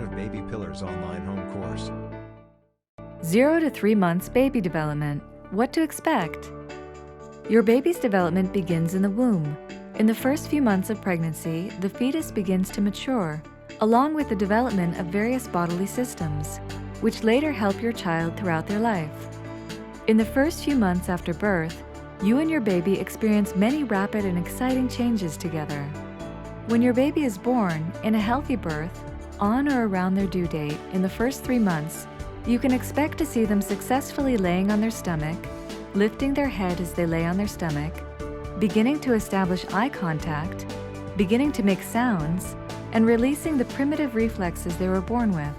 of BabyPillars online home course. 0 to 3 months baby development. What to expect? Your baby's development begins in the womb. In the first few months of pregnancy, the fetus begins to mature, along with the development of various bodily systems, which later help your child throughout their life. In the first few months after birth, you and your baby experience many rapid and exciting changes together. When your baby is born, in a healthy birth, on or around their due date in the first 3 months, you can expect to see them successfully laying on their stomach, lifting their head as they lay on their stomach, beginning to establish eye contact, beginning to make sounds, and releasing the primitive reflexes they were born with.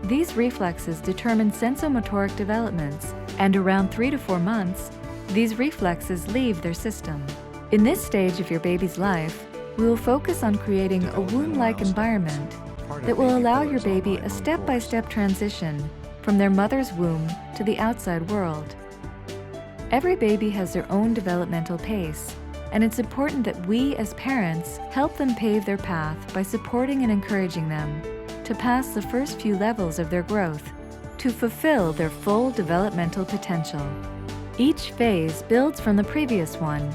These reflexes determine sensomotoric developments, and around 3 to 4 months, these reflexes leave their system. In this stage of your baby's life, we will focus on creating a womb-like environment that will allow your baby a step-by-step transition from their mother's womb to the outside world. Every baby has their own developmental pace, and it's important that we as parents help them pave their path by supporting and encouraging them to pass the first few levels of their growth to fulfill their full developmental potential. Each phase builds from the previous one.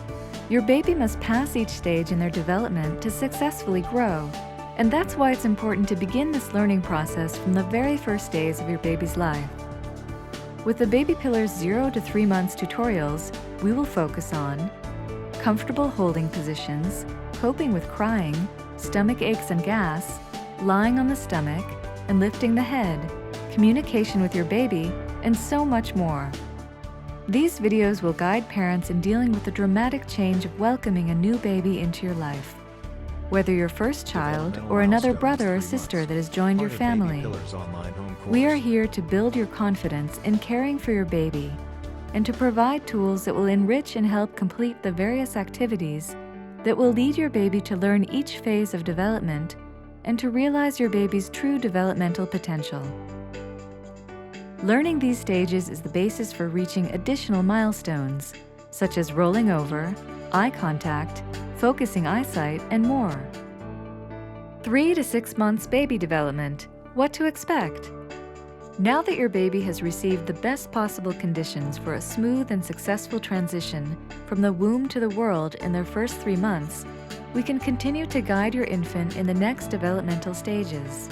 Your baby must pass each stage in their development to successfully grow, and that's why it's important to begin this learning process from the very first days of your baby's life. With the BabyPillars 0 to 3 months tutorials, we will focus on comfortable holding positions, coping with crying, stomach aches and gas, lying on the stomach, and lifting the head, communication with your baby, and so much more. These videos will guide parents in dealing with the dramatic change of welcoming a new baby into your life. Whether your first child or another brother or sister that has joined your family, we are here to build your confidence in caring for your baby and to provide tools that will enrich and help complete the various activities that will lead your baby to learn each phase of development and to realize your baby's true developmental potential. Learning these stages is the basis for reaching additional milestones, such as rolling over, eye contact, focusing eyesight, and more. 3 to 6 months baby development. What to expect? Now that your baby has received the best possible conditions for a smooth and successful transition from the womb to the world in their first 3 months, we can continue to guide your infant in the next developmental stages.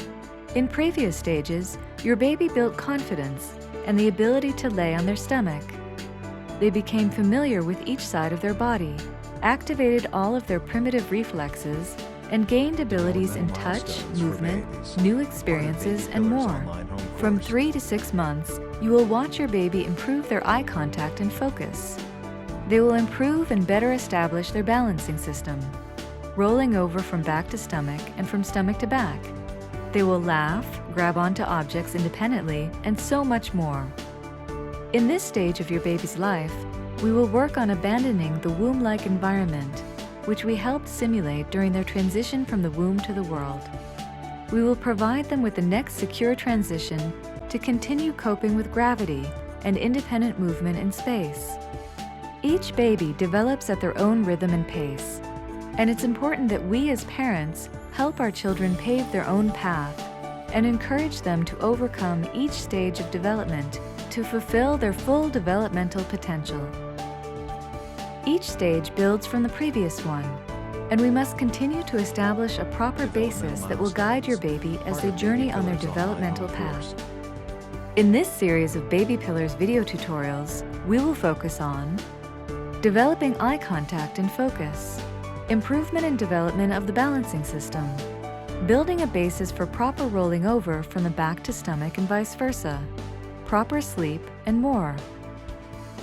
In previous stages, your baby built confidence and the ability to lay on their stomach. They became familiar with each side of their body, activated all of their primitive reflexes, and gained abilities in touch, movement, new experiences, and more. From 3 to 6 months, you will watch your baby improve their eye contact and focus. They will improve and better establish their balancing system, rolling over from back to stomach and from stomach to back. They will laugh, grab onto objects independently, and so much more. In this stage of your baby's life, we will work on abandoning the womb-like environment, which we helped simulate during their transition from the womb to the world. We will provide them with the next secure transition to continue coping with gravity and independent movement in space. Each baby develops at their own rhythm and pace, and it's important that we as parents help our children pave their own path and encourage them to overcome each stage of development to fulfill their full developmental potential. Each stage builds from the previous one, and we must continue to establish a proper basis that will guide your baby as they journey on their developmental path. In this series of BabyPillars video tutorials, we will focus on developing eye contact and focus, improvement and development of the balancing system, building a basis for proper rolling over from the back to stomach and vice versa, proper sleep, and more.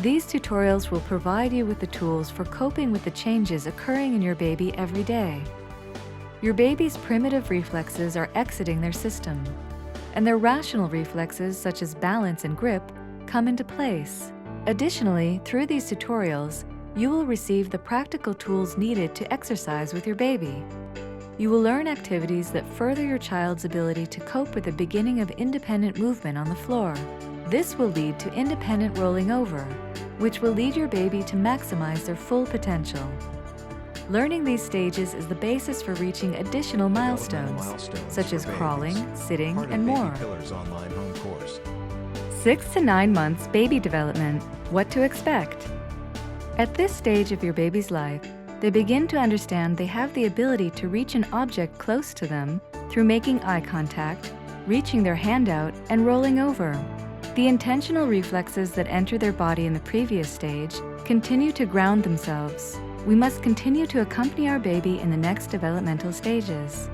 These tutorials will provide you with the tools for coping with the changes occurring in your baby every day. Your baby's primitive reflexes are exiting their system, and their rational reflexes such as balance and grip come into place. Additionally, through these tutorials, you will receive the practical tools needed to exercise with your baby. You will learn activities that further your child's ability to cope with the beginning of independent movement on the floor. This will lead to independent rolling over, which will lead your baby to maximize their full potential. Learning these stages is the basis for reaching additional Developmental milestones, such as for crawling, babies. sitting, Part of and more. BabyPillars online home course. 6 to 9 months baby development, what to expect. At this stage of your baby's life, they begin to understand they have the ability to reach an object close to them through making eye contact, reaching their hand out, and rolling over. The intentional reflexes that enter their body in the previous stage continue to ground themselves. We must continue to accompany our baby in the next developmental stages.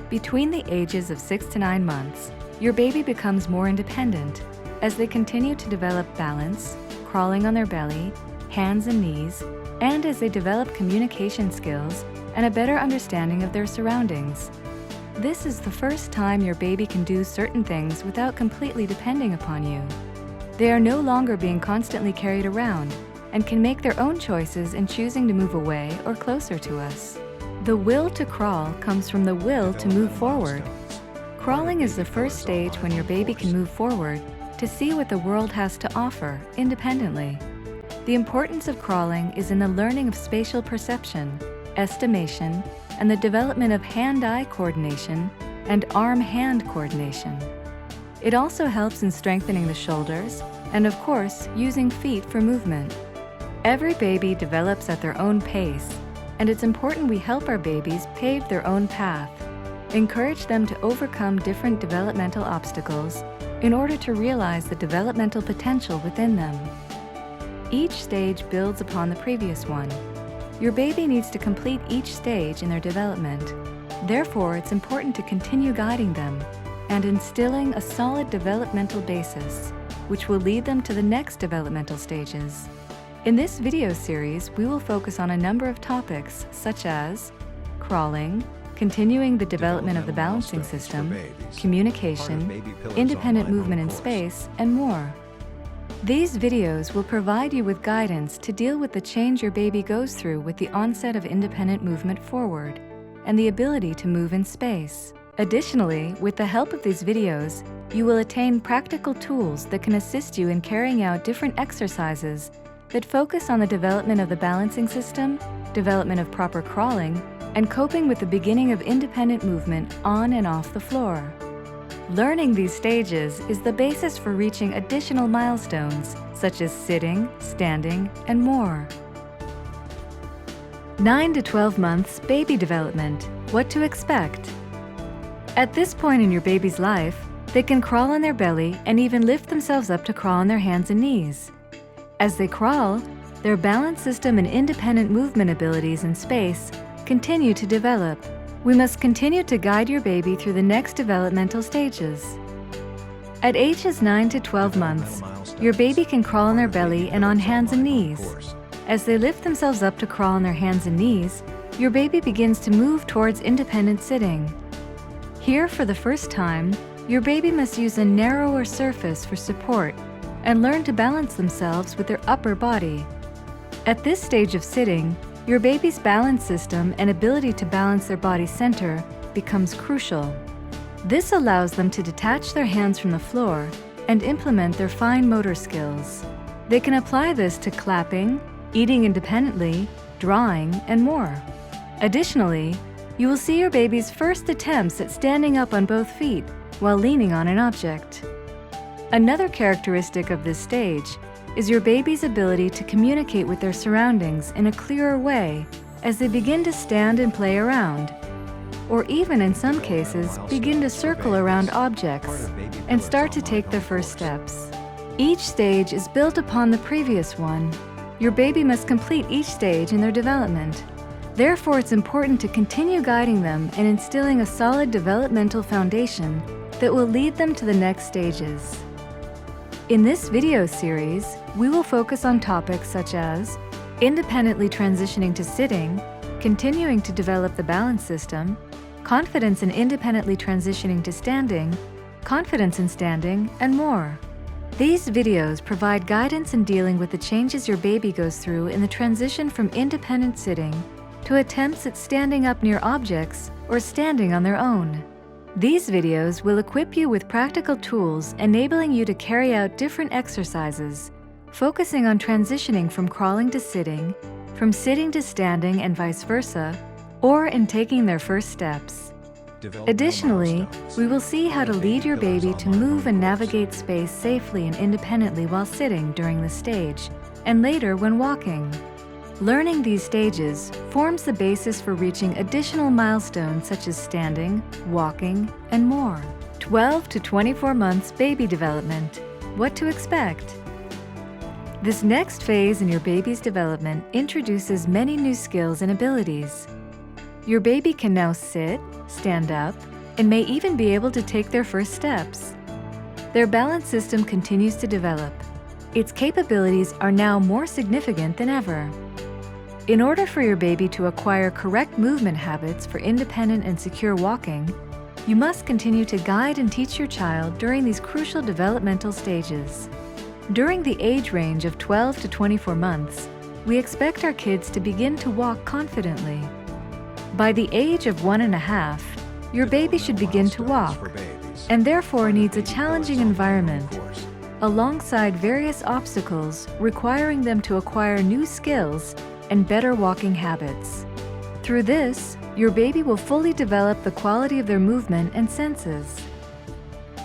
Between the ages of 6 to 9 months, your baby becomes more independent as they continue to develop balance, crawling on their belly, hands and knees, and as they develop communication skills and a better understanding of their surroundings. This is the first time your baby can do certain things without completely depending upon you. They are no longer being constantly carried around and can make their own choices in choosing to move away or closer to us. The will to crawl comes from the will to move forward. Crawling is the first stage when your baby can move forward to see what the world has to offer independently. The importance of crawling is in the learning of spatial perception, estimation, and the development of hand-eye coordination and arm-hand coordination. It also helps in strengthening the shoulders and, of course, using feet for movement. Every baby develops at their own pace, and it's important we help our babies pave their own path, encourage them to overcome different developmental obstacles in order to realize the developmental potential within them. Each stage builds upon the previous one. Your baby needs to complete each stage in their development. Therefore, it's important to continue guiding them and instilling a solid developmental basis, which will lead them to the next developmental stages. In this video series, we will focus on a number of topics such as crawling, continuing the development of the balancing system, communication, independent movement in space, and more. These videos will provide you with guidance to deal with the change your baby goes through with the onset of independent movement forward and the ability to move in space. Additionally, with the help of these videos, you will attain practical tools that can assist you in carrying out different exercises that focus on the development of the balancing system, development of proper crawling, and coping with the beginning of independent movement on and off the floor. Learning these stages is the basis for reaching additional milestones, such as sitting, standing, and more. 9 to 12 months baby development, what to expect. At this point in your baby's life, they can crawl on their belly and even lift themselves up to crawl on their hands and knees. As they crawl, their balance system and independent movement abilities in space continue to develop. We must continue to guide your baby through the next developmental stages. At ages 9 to 12 months, your baby can crawl on their belly and on hands and knees. As they lift themselves up to crawl on their hands and knees, your baby begins to move towards independent sitting. Here, for the first time, your baby must use a narrower surface for support and learn to balance themselves with their upper body. At this stage of sitting, your baby's balance system and ability to balance their body center becomes crucial. This allows them to detach their hands from the floor and implement their fine motor skills. They can apply this to clapping, eating independently, drawing, and more. Additionally, you will see your baby's first attempts at standing up on both feet while leaning on an object. Another characteristic of this stage is your baby's ability to communicate with their surroundings in a clearer way as they begin to stand and play around, or even in some cases begin to circle around objects and start to take their first steps. Each stage is built upon the previous one. Your baby must complete each stage in their development. Therefore, it's important to continue guiding them and instilling a solid developmental foundation that will lead them to the next stages. In this video series, we will focus on topics such as independently transitioning to sitting, continuing to develop the balance system, confidence in independently transitioning to standing, confidence in standing, and more. These videos provide guidance in dealing with the changes your baby goes through in the transition from independent sitting to attempts at standing up near objects or standing on their own. These videos will equip you with practical tools enabling you to carry out different exercises, focusing on transitioning from crawling to sitting, from sitting to standing and vice versa, or in taking their first steps. Additionally, we will see how to lead your baby to move and navigate space safely and independently while sitting during this stage, and later when walking. Learning these stages forms the basis for reaching additional milestones such as standing, walking, and more. 12 to 24 months baby development. What to expect? This next phase in your baby's development introduces many new skills and abilities. Your baby can now sit, stand up, and may even be able to take their first steps. Their balance system continues to develop. Its capabilities are now more significant than ever. In order for your baby to acquire correct movement habits for independent and secure walking, you must continue to guide and teach your child during these crucial developmental stages. During the age range of 12 to 24 months, we expect our kids to begin to walk confidently. By the age of 1.5, your baby should begin to walk, and therefore needs a challenging environment, alongside various obstacles requiring them to acquire new skills and better walking habits. Through this, your baby will fully develop the quality of their movement and senses.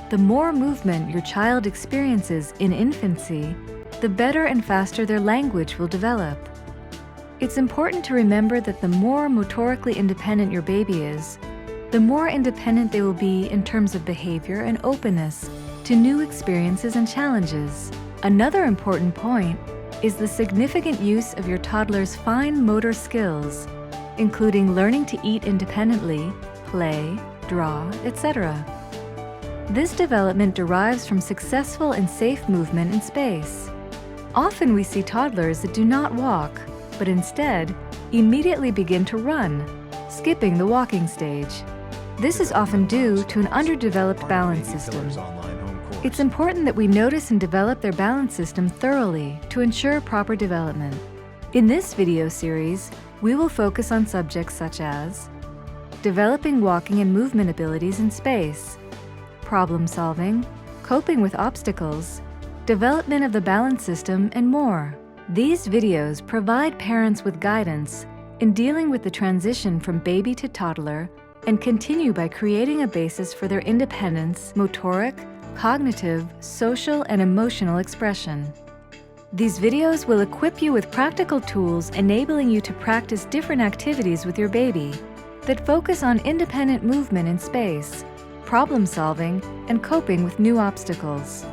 The more movement your child experiences in infancy, the better and faster their language will develop. It's important to remember that the more motorically independent your baby is, the more independent they will be in terms of behavior and openness to new experiences and challenges. Another important point is the significant use of your toddler's fine motor skills, including learning to eat independently, play, draw, etc. This development derives from successful and safe movement in space. Often we see toddlers that do not walk, but instead immediately begin to run, skipping the walking stage. This is often due to an underdeveloped balance system. It's important that we notice and develop their balance system thoroughly to ensure proper development. In this video series, we will focus on subjects such as developing walking and movement abilities in space, problem solving, coping with obstacles, development of the balance system, and more. These videos provide parents with guidance in dealing with the transition from baby to toddler and continue by creating a basis for their independence, motoric, cognitive, social, and emotional expression. These videos will equip you with practical tools enabling you to practice different activities with your baby that focus on independent movement in space, problem solving, and coping with new obstacles.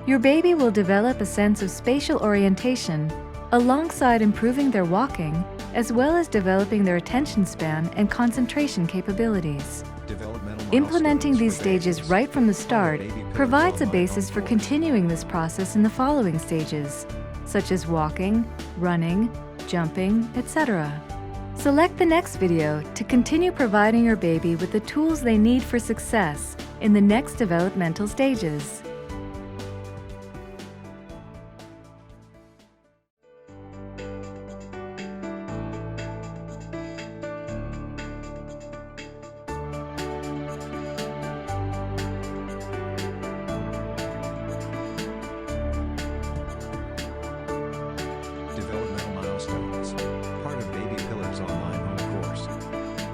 Your baby will develop a sense of spatial orientation alongside improving their walking, as well as developing their attention span and concentration capabilities. Implementing these stages right from the start provides a basis for continuing this process in the following stages, such as walking, running, jumping, etc. Select the next video to continue providing your baby with the tools they need for success in the next developmental stages.